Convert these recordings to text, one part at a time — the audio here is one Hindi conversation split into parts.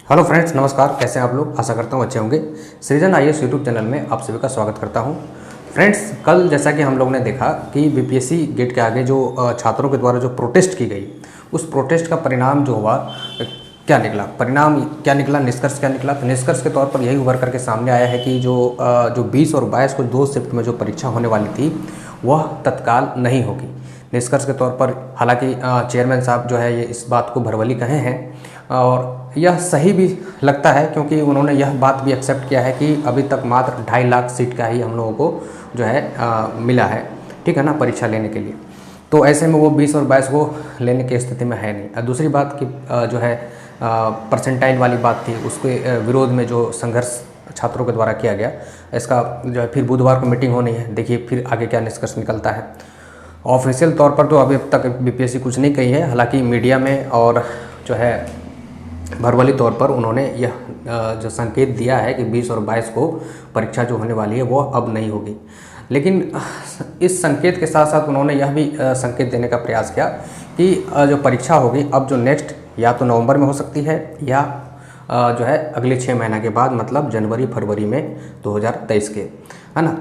हेलो फ्रेंड्स, नमस्कार। कैसे हैं आप लोग? आशा करता हूँ अच्छे होंगे। सृजन आईएएस यूट्यूब चैनल में आप सभी का स्वागत करता हूँ। फ्रेंड्स, कल जैसा कि हम लोग ने देखा कि बीपीएससी गेट के आगे जो छात्रों के द्वारा जो प्रोटेस्ट की गई, उस प्रोटेस्ट का परिणाम जो हुआ क्या निकला, परिणाम क्या निकला, निष्कर्ष क्या निकला। तो निष्कर्ष के तौर पर यही उभर करके सामने आया है कि जो 20 और 22 को 2 शिफ्ट में जो परीक्षा होने वाली थी वह तत्काल नहीं होगी। निष्कर्ष के तौर पर हालांकि चेयरमैन साहब जो है ये इस बात को भरवली कहे हैं और यह सही भी लगता है, क्योंकि उन्होंने यह बात भी एक्सेप्ट किया है कि अभी तक मात्र 2.5 लाख सीट का ही हम लोगों को जो है मिला है, ठीक है ना, परीक्षा लेने के लिए। तो ऐसे में वो 20 और 22 को लेने की स्थिति में है नहीं। दूसरी बात कि जो है परसेंटाइल वाली बात थी, उसके विरोध में जो संघर्ष छात्रों के द्वारा किया गया, इसका जो है फिर बुधवार को मीटिंग होनी है। देखिए फिर आगे क्या निष्कर्ष निकलता है। ऑफिशियल तौर पर तो अभी तक बीपीएससी कुछ नहीं कही है, हालांकि मीडिया में और जो है भरवली तौर पर उन्होंने यह जो संकेत दिया है कि 20 और 22 को परीक्षा जो होने वाली है वो अब नहीं होगी। लेकिन इस संकेत के साथ साथ उन्होंने यह भी संकेत देने का प्रयास किया कि जो परीक्षा होगी अब जो नेक्स्ट या तो नवंबर में हो सकती है या जो है अगले 6 महीना के बाद, मतलब जनवरी फरवरी में 2023 के, है ना,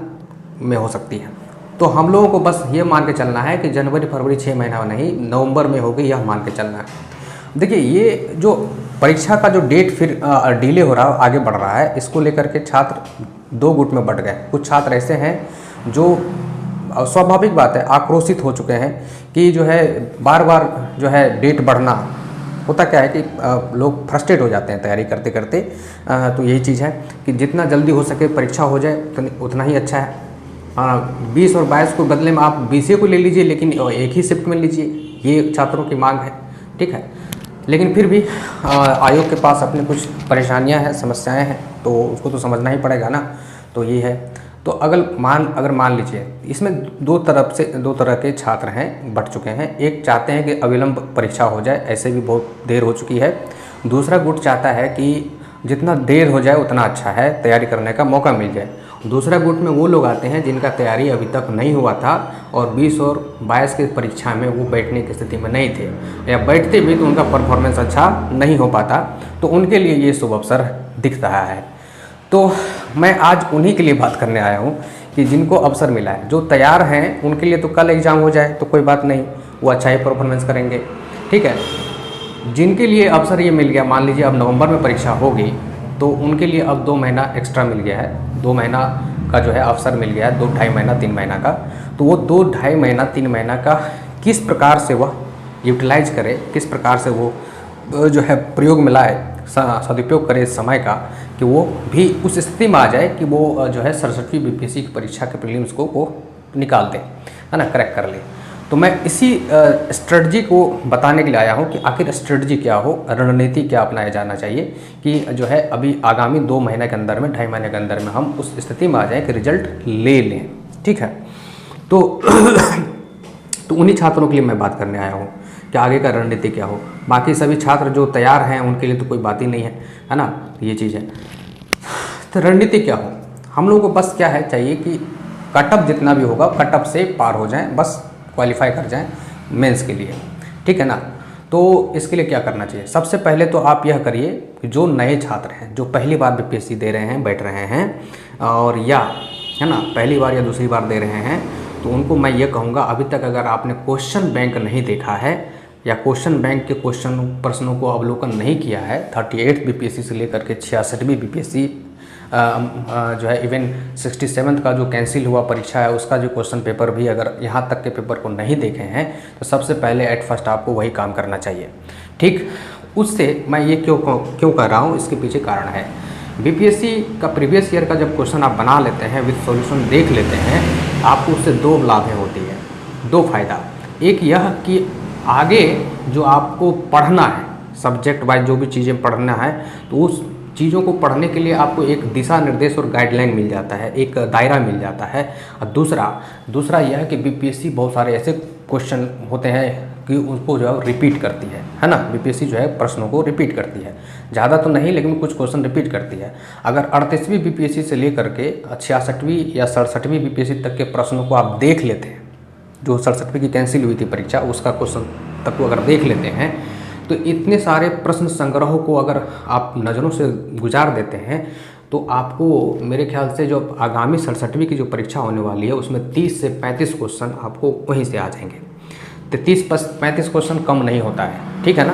में हो सकती है। तो हम लोगों को बस ये मान के चलना है कि जनवरी फरवरी 6 महीना नहीं, नवंबर में होगी, यह मान के चलना है। देखिए ये जो परीक्षा का जो डेट फिर डिले हो रहा है, आगे बढ़ रहा है, इसको लेकर के छात्र 2 गुट में बंट गए। कुछ छात्र ऐसे हैं जो स्वाभाविक बात है आक्रोशित हो चुके हैं कि जो है बार बार जो है डेट बढ़ना, होता क्या है कि लोग फ्रस्ट्रेट हो जाते हैं तैयारी करते करते। तो यही चीज़ है कि जितना जल्दी हो सके परीक्षा हो जाए तो उतना ही अच्छा है। 20 और 22 को बदले में आप 20 को ले लीजिए, लेकिन एक ही शिफ्ट में लीजिए, ये छात्रों की मांग है, ठीक है। लेकिन फिर भी आयोग के पास अपने कुछ परेशानियां हैं, समस्याएं हैं, तो उसको तो समझना ही पड़ेगा ना। तो ये है। तो अगर मान लीजिए इसमें दो तरह के छात्र हैं, बट चुके हैं। एक चाहते हैं कि अविलंब परीक्षा हो जाए, ऐसे भी बहुत देर हो चुकी है। दूसरा गुट चाहता है कि जितना देर हो जाए उतना अच्छा है, तैयारी करने का मौका मिल जाए। दूसरा गुट में वो लोग आते हैं जिनका तैयारी अभी तक नहीं हुआ था और 20 और 22 की परीक्षा में वो बैठने की स्थिति में नहीं थे, या बैठते भी तो उनका परफॉर्मेंस अच्छा नहीं हो पाता। तो उनके लिए ये शुभ अवसर दिख रहा है। तो मैं आज उन्हीं के लिए बात करने आया हूँ कि जिनको अवसर मिला है, जो तैयार हैं, उनके लिए तो कल एग्ज़ाम हो जाए तो कोई बात नहीं, वो अच्छा ही परफॉर्मेंस करेंगे, ठीक है। जिनके लिए अवसर ये मिल गया, मान लीजिए अब नवंबर में परीक्षा होगी, तो उनके लिए अब 2 महीना एक्स्ट्रा मिल गया है, 2 महीना का जो है अवसर मिल गया है, 2 ढाई महीना 3 महीना का। तो वो 2 ढाई महीना 3 महीना का किस प्रकार से वह यूटिलाइज करे, किस प्रकार से वो जो है प्रयोग में लाए, सदुपयोग करे इस समय का, कि वो भी उस स्थिति में आ जाए कि वो जो है 67वीं बीपीएससी की परीक्षा के प्रीलिम्स को वो निकाल दे, है ना, क्रैक कर ले। तो मैं इसी स्ट्रेटजी को बताने के लिए आया हूँ कि आखिर स्ट्रेटजी क्या हो, रणनीति क्या अपनाया जाना चाहिए कि जो है अभी आगामी 2 महीने के अंदर में, ढाई महीने के अंदर में हम उस स्थिति में आ जाएं कि रिजल्ट ले लें, ठीक है। तो तो उन्हीं छात्रों के लिए मैं बात करने आया हूँ कि आगे का रणनीति क्या हो। बाकी सभी छात्र जो तैयार हैं उनके लिए तो कोई बात ही नहीं है ना, ये चीज़ है। तो रणनीति क्या हो, हम लोगों को बस क्या है चाहिए कि कटअप जितना भी होगा कटअप से पार हो जाएं, बस क्वालिफाई कर जाएं मेंस के लिए, ठीक है ना। तो इसके लिए क्या करना चाहिए? सबसे पहले तो आप यह करिए कि जो नए छात्र हैं, जो पहली बार बीपीएससी दे रहे हैं, बैठ रहे हैं, और या है ना पहली बार या दूसरी बार दे रहे हैं, तो उनको मैं ये कहूँगा, अभी तक अगर आपने क्वेश्चन बैंक नहीं देखा है या क्वेश्चन बैंक के प्रश्नों को अवलोकन नहीं किया है, 38 बीपीएससी से लेकर के 66वीं बीपीएससी जो है इवन 67th का जो कैंसिल हुआ परीक्षा है उसका जो क्वेश्चन पेपर भी अगर यहाँ तक के पेपर को नहीं देखे हैं, तो सबसे पहले एट फर्स्ट आपको वही काम करना चाहिए, ठीक। उससे मैं ये क्यों कर रहा हूँ, इसके पीछे कारण है। बीपीएससी का प्रीवियस ईयर का जब क्वेश्चन आप बना लेते हैं, विद सॉल्यूशन देख लेते हैं, आपको उससे 2 लाभें होती है, 2 फायदा। एक यह कि आगे जो आपको पढ़ना है, सब्जेक्ट वाइज जो भी चीज़ें पढ़ना है, तो उस चीज़ों को पढ़ने के लिए आपको एक दिशा निर्देश और गाइडलाइन मिल जाता है, एक दायरा मिल जाता है। और दूसरा यह है कि बीपीएससी बहुत सारे ऐसे क्वेश्चन होते हैं कि उसको जो है रिपीट करती है ना। बीपीएससी जो है प्रश्नों को रिपीट करती है, ज़्यादा तो नहीं लेकिन कुछ क्वेश्चन रिपीट करती है। अगर 38वीं बीपीएससी से लेकर के 66वीं या 67वीं बीपीएससी तक के प्रश्नों को आप देख लेते हैं, जो 67वीं की कैंसिल हुई थी परीक्षा, उसका क्वेश्चन तक को अगर देख लेते हैं, तो इतने सारे प्रश्न संग्रहों को अगर आप नज़रों से गुजार देते हैं तो आपको मेरे ख्याल से जो आगामी 67वीं की जो परीक्षा होने वाली है उसमें 30 से 35 क्वेश्चन आपको वहीं से आ जाएंगे। तो 30-35 क्वेश्चन कम नहीं होता है, ठीक है ना।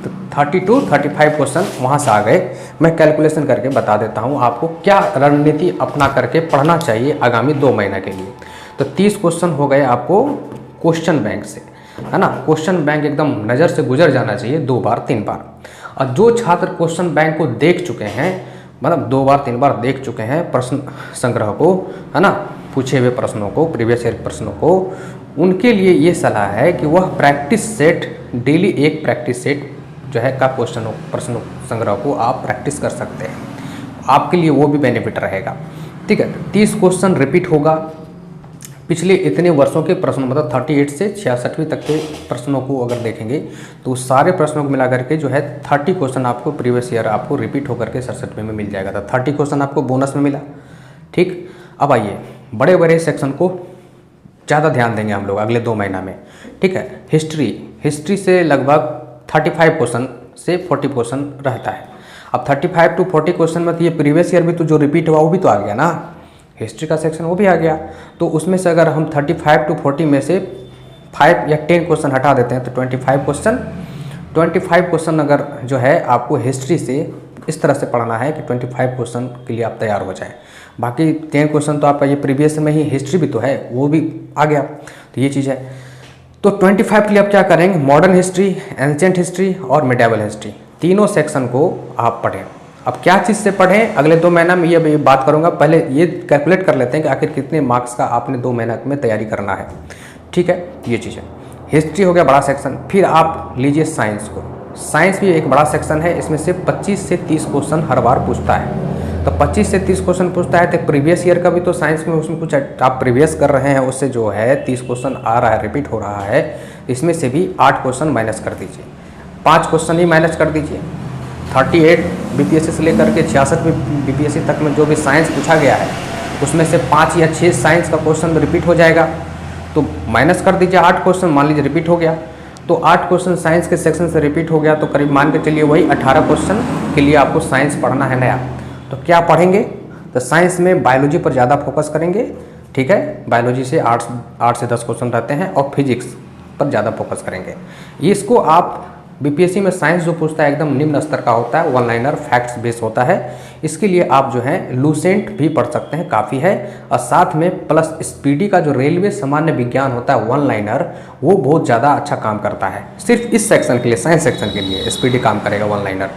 तो 32-35 क्वेश्चन वहाँ से आ गए। मैं कैलकुलेशन करके बता देता हूँ आपको क्या रणनीति अपना करके पढ़ना चाहिए आगामी 2 महीने के लिए। तो 30 क्वेश्चन हो गए आपको क्वेश्चन बैंक से, है ना। क्वेश्चन बैंक एकदम नज़र से गुजर जाना चाहिए 2 बार 3 बार। और जो छात्र क्वेश्चन बैंक को देख चुके हैं, मतलब 2 बार 3 बार देख चुके हैं प्रश्न संग्रह को, है ना, पूछे हुए प्रश्नों को, प्रीवियस ईयर प्रश्नों को, उनके लिए ये सलाह है कि वह प्रैक्टिस सेट डेली एक प्रैक्टिस सेट जो है का प्रश्न संग्रह को आप प्रैक्टिस कर सकते हैं। आपके लिए वो भी बेनिफिट रहेगा, ठीक है। 30 क्वेश्चन रिपीट होगा। पिछले इतने वर्षों के प्रश्नों, मतलब 38 से 66वीं तक के प्रश्नों को अगर देखेंगे तो सारे प्रश्नों को मिला करके जो है 30 क्वेश्चन आपको प्रीवियस ईयर आपको रिपीट होकर के 67वीं में मिल जाएगा। तो 30 क्वेश्चन आपको बोनस में मिला, ठीक। अब आइए बड़े बड़े सेक्शन को ज़्यादा ध्यान देंगे हम लोग अगले 2 महीना में, ठीक है। हिस्ट्री से लगभग 35 क्वेश्चन से 40 क्वेश्चन रहता है। अब 35 to 40 क्वेश्चन में तो ये प्रीवियस ईयर में तो जो रिपीट हुआ वो भी तो आ गया ना, हिस्ट्री का सेक्शन वो भी आ गया। तो उसमें से अगर हम 35 to 40 में से 5 या 10 क्वेश्चन हटा देते हैं तो 25 क्वेश्चन अगर जो है आपको हिस्ट्री से इस तरह से पढ़ना है कि 25 क्वेश्चन के लिए आप तैयार हो जाएं। बाकी 10 क्वेश्चन तो आपका ये प्रीवियस में ही हिस्ट्री भी तो है, वो भी आ गया। तो ये चीज़ है। तो 25 के लिए आप क्या करेंगे, मॉडर्न हिस्ट्री, एंशिएंट हिस्ट्री और मिडिवल हिस्ट्री, तीनों सेक्शन को आप पढ़ें। अब क्या चीज़ से पढ़ें अगले 2 महीना में ये बात करूँगा। पहले ये कैलकुलेट कर लेते हैं कि आखिर कितने मार्क्स का आपने 2 महीना में तैयारी करना है, ठीक है। ये चीज़ है। हिस्ट्री हो गया बड़ा सेक्शन। फिर आप लीजिए साइंस को। साइंस भी एक बड़ा सेक्शन है, इसमें से 25 से 30 क्वेश्चन हर बार पूछता है। तो 25 से 30 क्वेश्चन पूछता है तो प्रीवियस ईयर का भी तो साइंस में उसमें कुछ आप प्रीवियस कर रहे हैं, उससे जो है 30 क्वेश्चन आ रहा है, रिपीट हो रहा है। इसमें से भी 8 क्वेश्चन माइनस कर दीजिए, 5 क्वेश्चन ही माइनस कर दीजिए। 38 बीपीएससी से लेकर के 66 बीपीएससी तक में जो भी साइंस पूछा गया है उसमें से 5 या 6 साइंस का क्वेश्चन रिपीट हो जाएगा। तो माइनस कर दीजिए 8 क्वेश्चन, मान लीजिए रिपीट हो गया तो 8 क्वेश्चन साइंस के सेक्शन से रिपीट हो गया, तो करीब मान के चलिए वही 18 क्वेश्चन के लिए आपको साइंस पढ़ना है नया। तो क्या पढ़ेंगे, तो साइंस में बायोलॉजी पर ज़्यादा फोकस करेंगे, ठीक है। बायोलॉजी से 8 से 10 क्वेश्चन रहते हैं और फिजिक्स पर ज़्यादा फोकस करेंगे। इसको आप बीपीएससी में साइंस जो पूछता है एकदम निम्न स्तर का होता है, 1 लाइनर फैक्ट्स बेस होता है। इसके लिए आप जो है लूसेंट भी पढ़ सकते हैं, काफ़ी है। और साथ में प्लस स्पीडी का जो रेलवे सामान्य विज्ञान होता है 1 लाइनर, वो बहुत ज़्यादा अच्छा काम करता है। सिर्फ इस सेक्शन के लिए, साइंस सेक्शन के लिए स्पीडी काम करेगा 1 लाइनर,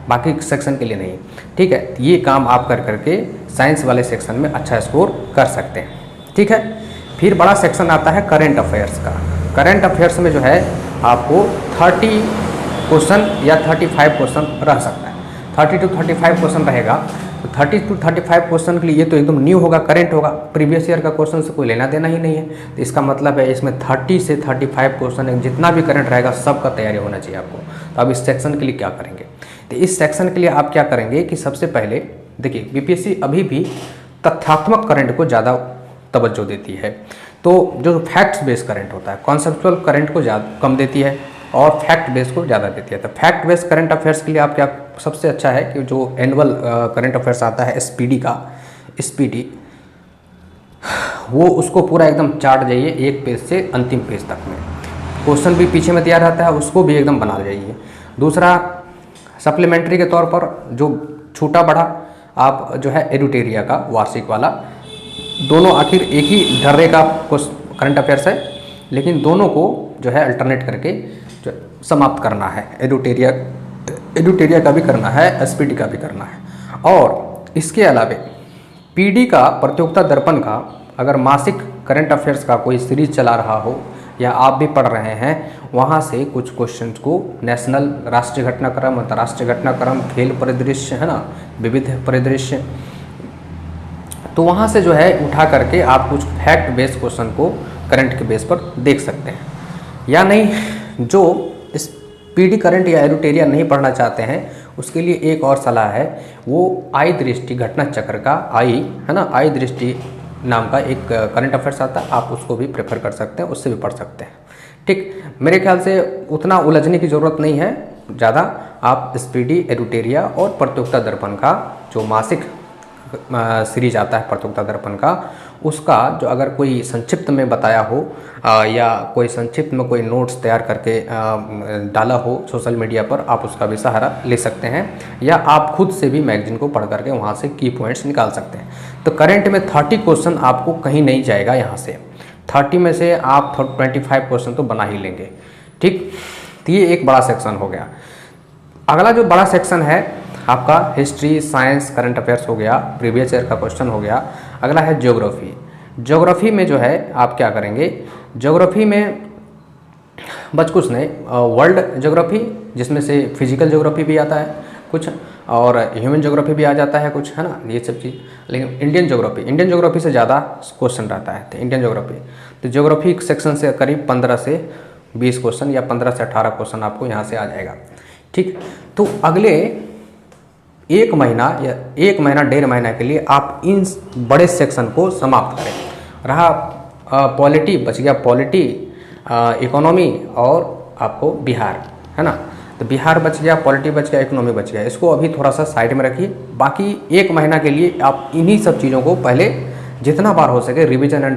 बाकी सेक्शन के लिए नहीं, ठीक है। ये काम आप कर करके साइंस वाले सेक्शन में अच्छा स्कोर कर सकते हैं, ठीक है। फिर बड़ा सेक्शन आता है करेंट अफेयर्स का। करेंट अफेयर्स में जो है आपको 30 क्वेश्चन या 35 क्वेश्चन रह सकता है। 30 to 35 क्वेश्चन रहेगा। तो 30 to 35 क्वेश्चन के लिए ये तो एकदम न्यू होगा, करेंट होगा, प्रीवियस ईयर का क्वेश्चन से कोई लेना देना ही नहीं है। तो इसका मतलब है इसमें 30 से 35 क्वेश्चन जितना भी करंट रहेगा सबका तैयारी होना चाहिए आपको। तो अब इस सेक्शन के लिए क्या करेंगे, तो इस सेक्शन के लिए आप क्या करेंगे कि सबसे पहले देखिए बीपीएससी अभी भी तथ्यात्मक करंट को ज़्यादा तवज्जो देती है। तो जो फैक्ट्स बेस्ड करंट होता है, कॉन्सेप्चुअल करंट को ज़्यादा कम देती है और फैक्ट बेस को ज़्यादा देती है। तो फैक्ट बेस्ड करंट अफेयर्स के लिए आप क्या, सबसे अच्छा है कि जो एनुअल करंट अफेयर्स आता है स्पीडी का, स्पीडी वो उसको पूरा एकदम चाट जाइए, एक पेज से अंतिम पेज तक में। क्वेश्चन भी पीछे में तैयार रहता है, उसको भी एकदम बना जाइए। दूसरा सप्लीमेंट्री के तौर पर जो छूटा बढ़ा आप जो है एडुटेरिया का वार्षिक वाला, दोनों आखिर एक ही ढर्रे का करंट अफेयर्स है, लेकिन दोनों को जो है अल्टरनेट करके जो समाप्त करना है। एडुटेरिया का भी करना है, एसपीडी का भी करना है। और इसके अलावा पीडी का, प्रतियोगिता दर्पण का, अगर मासिक करंट अफेयर्स का कोई सीरीज चला रहा हो या आप भी पढ़ रहे हैं, वहाँ से कुछ क्वेश्चंस को नेशनल, राष्ट्रीय घटनाक्रम, अंतर्राष्ट्रीय घटनाक्रम, खेल परिदृश्य है ना, विविध परिदृश्य, तो वहाँ से जो है उठा करके आप कुछ फैक्ट बेस्ड क्वेश्चन को करंट के बेस पर देख सकते हैं। या नहीं जो स्पीडी करंट या एडुटेरिया नहीं पढ़ना चाहते हैं उसके लिए एक और सलाह है, वो आई दृष्टि घटना चक्र का, आई है ना, आई दृष्टि नाम का एक करंट अफेयर्स आता है, आप उसको भी प्रेफर कर सकते हैं, उससे भी पढ़ सकते हैं। ठीक, मेरे ख्याल से उतना उलझने की ज़रूरत नहीं है, ज़्यादा आप स्पीडी एडिटोरिया और प्रतियोगिता दर्पण का जो मासिक सीरीज आता है प्रतियोगिता दर्पण का, उसका जो अगर कोई संक्षिप्त में बताया हो या कोई संक्षिप्त में कोई नोट्स तैयार करके डाला हो सोशल मीडिया पर, आप उसका भी सहारा ले सकते हैं या आप खुद से भी मैगजीन को पढ़ करके वहाँ से की पॉइंट्स निकाल सकते हैं। तो करंट में 30 क्वेश्चन आपको कहीं नहीं जाएगा यहाँ से, 30 में से आप 25 क्वेश्चन तो बना ही लेंगे। ठीक, तो ये एक बड़ा सेक्शन हो गया। अगला जो बड़ा सेक्शन है आपका हिस्ट्री, साइंस, करंट अफेयर्स हो गया, प्रीवियस ईयर का क्वेश्चन हो गया। अगला है ज्योग्राफी। ज्योग्राफी में जो है आप क्या करेंगे, ज्योग्राफी में बस कुछ नहीं, वर्ल्ड ज्योग्राफी जिसमें से फिजिकल ज्योग्राफी भी आता है कुछ और ह्यूमन ज्योग्राफी भी आ जाता है कुछ, है ना, ये सब चीज़। लेकिन इंडियन ज्योग्राफी से ज़्यादा क्वेश्चन रहता है। तो इंडियन ज्योग्राफी, तो ज्योग्राफी सेक्शन से करीब 15 से 20 क्वेश्चन या 15 से 18 क्वेश्चन आपको यहाँ से आ जाएगा। ठीक, तो अगले एक महीना या 1 महीना 1.5 महीना के लिए आप इन बड़े सेक्शन को समाप्त करें। रहा पॉलिटी, बच गया पॉलिटी, इकोनॉमी और आपको बिहार, है ना। तो बिहार बच गया, पॉलिटी बच गया, इकोनॉमी बच गया। इसको अभी थोड़ा सा साइड में रखिए। बाकी 1 महीना के लिए आप इन्हीं सब चीज़ों को पहले जितना बार हो सके रिवीजन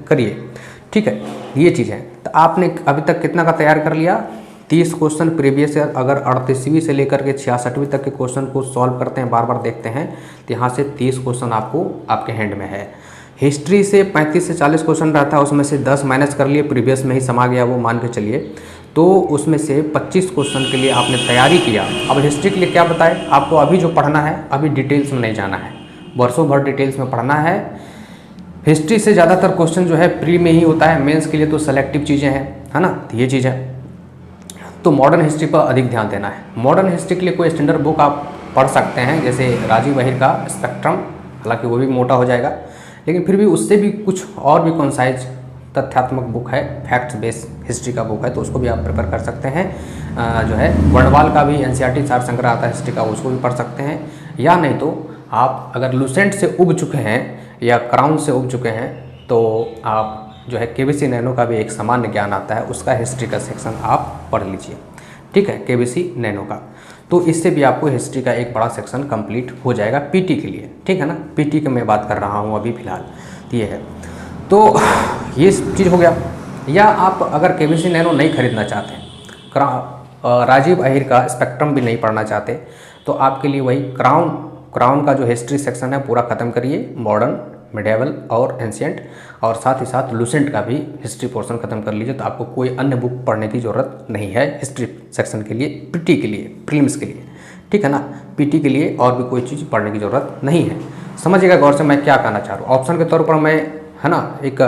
करिए। ठीक है, ये चीज़ है। तो आपने अभी तक कितना का तैयार कर लिया, 30 क्वेश्चन प्रीवियस ईयर। अगर 38वीं से लेकर के 66वीं तक के क्वेश्चन को सॉल्व करते हैं, बार बार देखते हैं, तो यहाँ से 30 क्वेश्चन आपको आपके हैंड में है। हिस्ट्री से 35 से 40 क्वेश्चन रहता है, उसमें से 10 माइनस कर लिए, प्रीवियस में ही समा गया वो, मान के चलिए। तो उसमें से 25 क्वेश्चन के लिए आपने तैयारी किया। अब हिस्ट्री के लिए क्या बताएं आपको, अभी जो पढ़ना है, अभी डिटेल्स में नहीं जाना है, वर्षों भर डिटेल्स में पढ़ना है। हिस्ट्री से ज़्यादातर क्वेश्चन जो है प्री में ही होता है, मेंस के लिए तो सेलेक्टिव चीज़ें हैं, है ना, तो ये चीज़ है। तो मॉडर्न हिस्ट्री पर अधिक ध्यान देना है। मॉडर्न हिस्ट्री के लिए कोई स्टैंडर्ड बुक आप पढ़ सकते हैं, जैसे राजीव अहिर का स्पेक्ट्रम, हालांकि वो भी मोटा हो जाएगा, लेकिन फिर भी उससे भी कुछ और भी कॉन्साइज तथ्यात्मक बुक है, फैक्ट्स बेस्ड हिस्ट्री का बुक है, तो उसको भी आप प्रेफर कर सकते हैं। जो है वर्णवाल का भी एनसीईआरटी सार संग्रह आता है हिस्ट्री का, उसको भी पढ़ सकते हैं। या नहीं तो आप अगर लुसेंट से उब चुके हैं या क्राउन से उब चुके हैं, तो आप जो है केबीसी नैनो का भी एक सामान्य ज्ञान आता है, उसका हिस्ट्री का सेक्शन आप पढ़ लीजिए। ठीक है, केबीसी नैनो का, तो इससे भी आपको हिस्ट्री का एक बड़ा सेक्शन कंप्लीट हो जाएगा पीटी के लिए। ठीक है ना, पीटी की मैं बात कर रहा हूँ अभी फ़िलहाल, ये है। तो ये चीज़ हो गया। या आप अगर केबीसी नैनो नहीं खरीदना चाहते, राजीव अहिर का स्पेक्ट्रम भी नहीं पढ़ना चाहते, तो आपके लिए वही क्राउन का जो हिस्ट्री सेक्शन है पूरा ख़त्म करिए, मॉडर्न, मिडिएवल और एंशिएंट, और साथ ही साथ लुसेंट का भी हिस्ट्री पोर्शन खत्म कर लीजिए। तो आपको कोई अन्य बुक पढ़ने की ज़रूरत नहीं है हिस्ट्री सेक्शन के लिए, पीटी के लिए, प्रीलिम्स के लिए। ठीक है ना, पीटी के लिए और भी कोई चीज़ पढ़ने की ज़रूरत नहीं है। समझिएगा गौर से मैं क्या कहना चाह रहा हूँ। ऑप्शन के तौर पर मैं, है ना, एक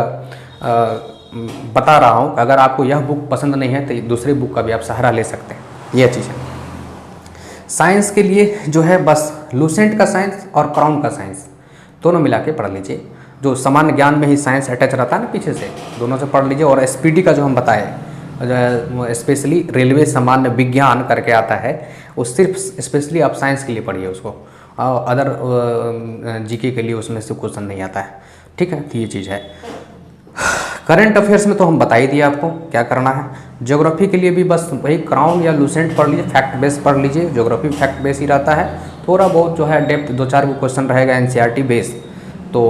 बता रहा हूँ, अगर आपको यह बुक पसंद नहीं है तो दूसरी बुक का भी आप सहारा ले सकते हैं, यह चीज़ है। साइंस के लिए जो है बस लुसेंट का साइंस और क्राउन का साइंस दोनों मिला के पढ़ लीजिए। जो सामान्य ज्ञान में ही साइंस अटैच रहता है ना पीछे से, दोनों से पढ़ लीजिए। और एसपीटी का जो हम बताए, स्पेशली रेलवे सामान्य विज्ञान करके आता है, वो सिर्फ स्पेशली आप साइंस के लिए पढ़िए उसको, अदर जीके के लिए उसमें से क्वेश्चन नहीं आता है। ठीक है, तो ये चीज़ है। करंट अफेयर्स में तो हम बता ही दिए आपको क्या करना है। ज्योग्राफी के लिए भी बस वही क्राउन या लुसेंट पढ़ लीजिए, फैक्ट बेस पढ़ लीजिए। ज्योग्राफी फैक्ट बेस ही रहता है, थोड़ा बहुत जो है डेप्थ 2-4 क्वेश्चन रहेगा एनसीईआरटी बेस, तो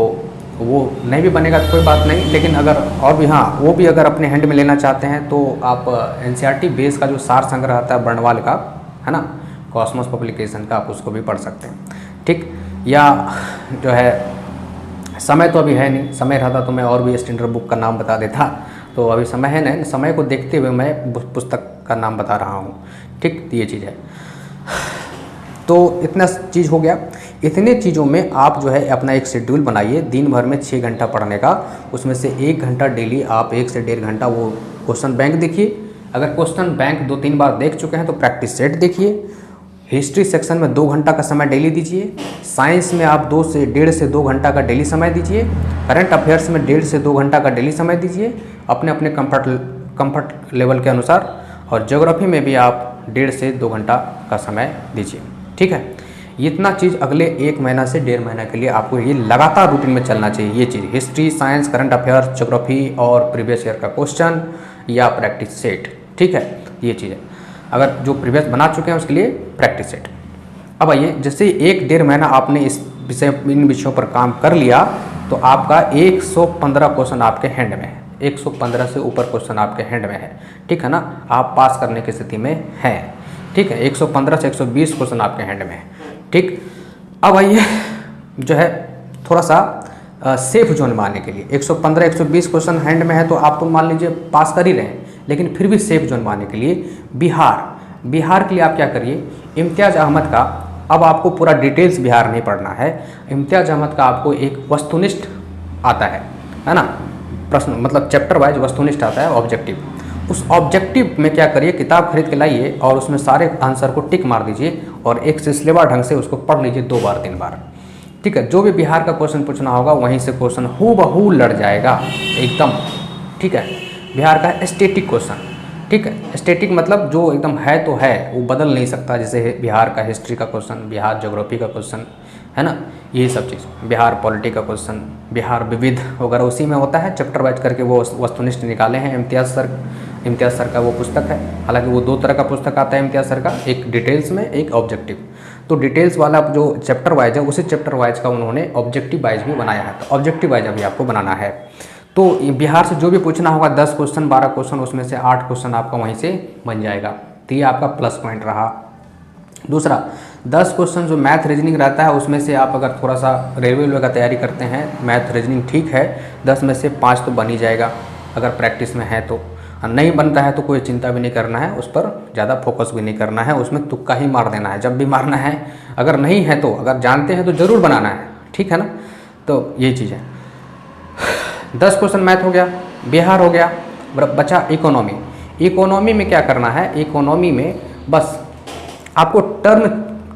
वो नहीं भी बनेगा तो कोई बात नहीं। लेकिन अगर और भी, हाँ, वो भी अगर अपने हैंड में लेना चाहते हैं तो आप एनसीईआरटी बेस का जो सार संग्रह आता है वर्णवाल का, है ना, कॉस्मोस पब्लिकेशन का, आप उसको भी पढ़ सकते हैं। ठीक, या जो है समय तो अभी है नहीं, समय रहता तो मैं और भी स्टैंडर्ड बुक का नाम बता देता, तो अभी समय है नहीं, समय को देखते हुए मैं पुस्तक का नाम बता रहा हूँ। ठीक, ये चीज़ है। तो इतना चीज़ हो गया। इतने चीज़ों में आप जो है अपना एक शेड्यूल बनाइए, दिन भर में 6 घंटा पढ़ने का, उसमें से 1 घंटा डेली आप 1 से 1.5 घंटा वो क्वेश्चन बैंक देखिए। अगर क्वेश्चन बैंक 2-3 बार देख चुके हैं तो प्रैक्टिस सेट देखिए। हिस्ट्री सेक्शन में 2 घंटा का समय डेली दीजिए। साइंस में आप 1.5 से 2 घंटा का डेली समय दीजिए। करंट अफेयर्स में 1.5 से 2 घंटा का डेली समय दीजिए अपने अपने कंफर्ट लेवल के अनुसार। और ज्योग्राफी में भी आप 1.5 से 2 घंटा का समय दीजिए। ठीक है, इतना चीज़ अगले 1 महीना से 1.5 महीना के लिए आपको ये लगातार रूटीन में चलना चाहिए। ये चीज़ history, science, current affairs, geography और प्रीवियस ईयर का क्वेश्चन या प्रैक्टिस सेट। ठीक है, ये चीज़ है। अगर जो प्रीवियस बना चुके हैं उसके लिए प्रैक्टिस सेट। अब आइए, जैसे 1-1.5 महीना आपने इन विषयों पर काम कर लिया तो आपका 115 क्वेश्चन आपके हैंड में है। 115 से ऊपर क्वेश्चन आपके हैंड में है, ठीक है ना। आप पास करने की स्थिति में हैं, ठीक है। 115 से 120 क्वेश्चन आपके हैंड में है, ठीक। अब आइए जो है थोड़ा सा सेफ जोन में आने के लिए 115-120 क्वेश्चन हैंड में है तो आप तो मान लीजिए पास कर ही रहे हैं, लेकिन फिर भी सेफ जोन में आने के लिए बिहार के लिए आप क्या करिए, इम्तियाज़ अहमद का, अब आपको पूरा डिटेल्स बिहार नहीं पढ़ना है। इम्तियाज़ अहमद का आपको एक वस्तुनिष्ठ आता है ना, प्रश्न मतलब चैप्टर वाइज वस्तुनिष्ठ आता है, ऑब्जेक्टिव। उस ऑब्जेक्टिव में क्या करिए, किताब खरीद के लाइए और उसमें सारे आंसर को टिक मार दीजिए और एक सिलसिलेवार ढंग से उसको पढ़ लीजिए 2 बार 3 बार, ठीक है। जो भी बिहार का क्वेश्चन पूछना होगा वहीं से क्वेश्चन हूबहू लड़ जाएगा एकदम, ठीक है। बिहार का स्टैटिक क्वेश्चन, ठीक है। स्टैटिक मतलब जो एकदम है तो है, वो बदल नहीं सकता। जैसे बिहार का हिस्ट्री का क्वेश्चन, बिहार ज्योग्राफी का क्वेश्चन, है ना, यही सब चीज़। बिहार पॉलिटी का क्वेश्चन, बिहार विविध वगैरह उसी में होता है। चैप्टर वाइज करके वो वस्तुनिष्ठ निकाले हैं इम्तियाज़ सर का वो पुस्तक है। हालांकि वो 2 तरह का पुस्तक आता है इम्तियाज़ सर का, एक डिटेल्स में, एक ऑब्जेक्टिव। तो डिटेल्स वाला जो चैप्टर वाइज है उसी चैप्टर वाइज का उन्होंने ऑब्जेक्टिव वाइज भी बनाया है। तो ऑब्जेक्टिव वाइज अभी आपको बनाना है। तो बिहार से जो भी पूछना होगा 10 क्वेश्चन 12 क्वेश्चन, उसमें से 8 क्वेश्चन आपका वहीं से बन जाएगा। तो ये आपका प्लस पॉइंट रहा। दूसरा, 10 क्वेश्चन जो मैथ रीजनिंग रहता है उसमें से आप अगर थोड़ा सा रेलवे का तैयारी करते हैं, मैथ रीजनिंग ठीक है, 10 में से 5 तो बन ही जाएगा अगर प्रैक्टिस में है तो। नहीं बनता है तो कोई चिंता भी नहीं करना है, उस पर ज़्यादा फोकस भी नहीं करना है, उसमें तुक्का ही मार देना है जब भी मारना है। अगर नहीं है तो, अगर जानते हैं तो ज़रूर बनाना है, ठीक है ना। तो ये चीज़ है। 10 क्वेश्चन मैथ हो गया, बिहार हो गया, बचा इकोनॉमी में क्या करना है, इकोनॉमी में बस आपको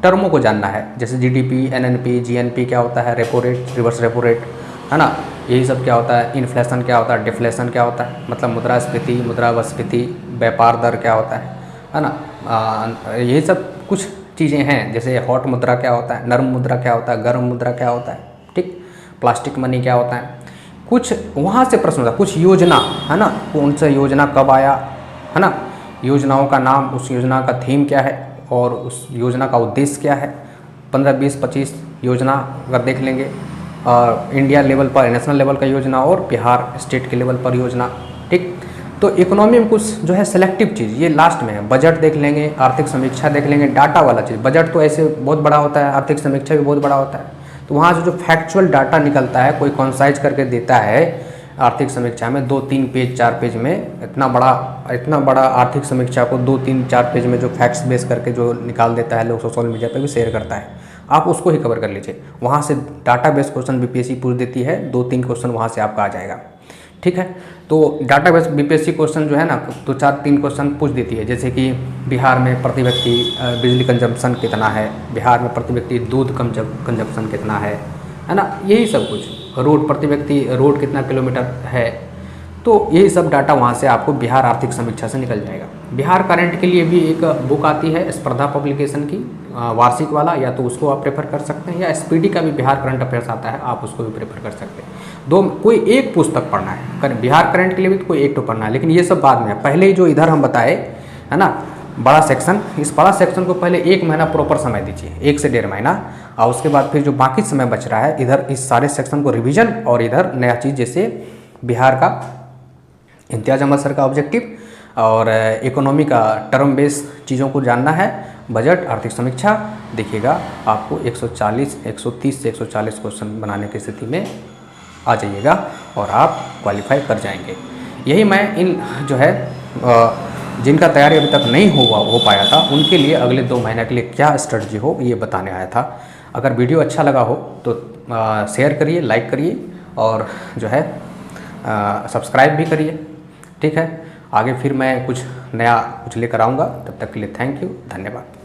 टर्मों को जानना है। जैसे जीडीपी, एनएनपी, जीएनपी क्या होता है, repo rate, reverse repo rate, है ना, यही सब क्या होता है। इन्फ्लेशन क्या होता है, डिफ्लेशन क्या होता है, मतलब मुद्रास्फीति, मुद्रास्फीति, व्यापार दर क्या होता है ना। यही सब कुछ चीज़ें हैं। जैसे हॉट मुद्रा क्या होता है, नर्म मुद्रा क्या होता है, गर्म मुद्रा क्या होता है, ठीक। प्लास्टिक मनी क्या होता है, कुछ वहाँ से प्रश्न होता है। कुछ योजना, है ना, कौन सा योजना कब आया, है ना, योजनाओं का नाम, उस योजना का थीम क्या है और उस योजना का उद्देश्य क्या है। 15, 20, 25 योजना अगर देख लेंगे, और इंडिया लेवल पर, नेशनल लेवल का योजना और बिहार स्टेट के लेवल पर योजना, ठीक। तो इकोनॉमी में कुछ जो है सेलेक्टिव चीज़ ये लास्ट में है। बजट देख लेंगे, आर्थिक समीक्षा देख लेंगे, डाटा वाला चीज़। बजट तो ऐसे बहुत बड़ा होता है, आर्थिक समीक्षा भी बहुत बड़ा होता है। तो वहाँ से जो फैक्चुअल डाटा निकलता है, कोई कॉन्साइज करके देता है आर्थिक समीक्षा में 2, 3 पेज 4 पेज में, इतना बड़ा आर्थिक समीक्षा को 2, 3, 4 पेज में जो फैक्ट्स बेस करके जो निकाल देता है, लोग सोशल मीडिया पर भी शेयर करता है, आप उसको ही कवर कर लीजिए। वहाँ से डाटा बेस क्वेश्चन बीपीएससी पूछ देती है, 2-3 क्वेश्चन वहाँ से आपका आ जाएगा, ठीक है। तो डाटा बेस बीपीएससी क्वेश्चन जो है ना, तो 4-3 क्वेश्चन पूछ देती है। जैसे कि बिहार में प्रति व्यक्ति बिजली कंजम्पशन कितना है, बिहार में प्रति व्यक्ति दूध कंजम्पशन कितना है ना, यही सब कुछ। रोड प्रति व्यक्ति रोड कितना किलोमीटर है, तो यही सब डाटा वहाँ से आपको बिहार आर्थिक समीक्षा से निकल जाएगा। बिहार करंट के लिए भी एक बुक आती है स्पर्धा पब्लिकेशन की, वार्षिक वाला, या तो उसको आप प्रेफर कर सकते हैं, या एसपीडी का भी बिहार करंट अफेयर्स आता है, आप उसको भी प्रेफर कर सकते हैं। कोई एक पुस्तक पढ़ना है, बिहार करंट के लिए भी तो कोई एक तो पढ़ना है, लेकिन ये सब बाद में। पहले जो इधर हम बताए, है ना, बड़ा सेक्शन, इस बड़ा सेक्शन को पहले 1 महीना प्रॉपर समय दीजिए, 1 से 1.5 महीना, और उसके बाद फिर जो बाकी समय बच रहा है इधर इस सारे सेक्शन को रिवीजन, और इधर नया चीज़ जैसे बिहार का इम्तियाज़ अहमद सर का ऑब्जेक्टिव और इकोनॉमी का टर्म बेस चीज़ों को जानना है। बजट, आर्थिक समीक्षा देखिएगा, आपको 130 से 140 क्वेश्चन बनाने की स्थिति में आ जाइएगा और आप क्वालिफाई कर जाएंगे। यही मैं इन जो है जिनका तैयारी अभी तक नहीं हो पाया था उनके लिए अगले 2 महीने के लिए क्या स्ट्रेटजी हो ये बताने आया था। अगर वीडियो अच्छा लगा हो तो शेयर करिए, लाइक करिए और जो है सब्सक्राइब भी करिए, ठीक है। आगे फिर मैं कुछ नया लेकर आऊँगा, तब तक के लिए थैंक यू, धन्यवाद।